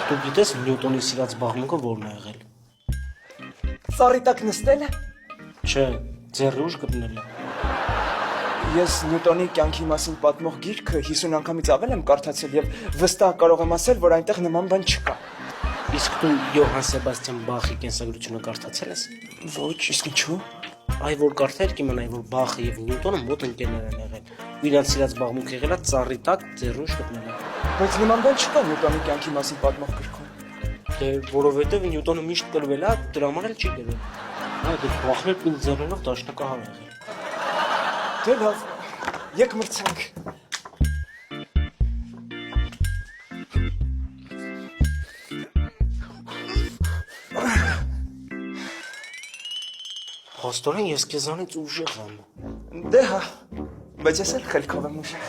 Դու գիտես Նյուտոնի սիրած զբաղմունքը որն է եղել։ Ծառի տակ նստելը։ Չէ, ձեռի ուժ գտնելը։ Ես Նյուտոնի կյանքի մասին պատմող գիրքը 50 անգամից ավել եմ կարդացել եւ վստահ կարող եմ ասել, որ այնտեղ նման բան չկա։ Իսկ դու Յոհան Սեբաստիան Բախի կենսագրությունը կարդացել ես։ Ոչ, իսկ ինչու։ Այ որ կարդալ կիմանայի, որ Բախը եւ Նյուտոնը մոտ ընկերներ են եղել։ Ու իրանց սիրած զբաղմունքը եղել է ծառի տակ ձեռի ուժ գտնելը։ Բայց նման բան չկա Նյուտոնի կյանքի մասին պատմող գրքում։ Դե որովհետեւ Նյուտոնը միշտ կրվել է, դրա համար էլ չի գրել։ Այ դու վախներ ինձ ձեռներով դաշնակահար եղել։ Դե լավ, եկ մրցանք։ Հաստորեն ես քեզանից ուժեղ եմ։ Դե հա, բայց ես էլ խելքով եմ ուժեղ։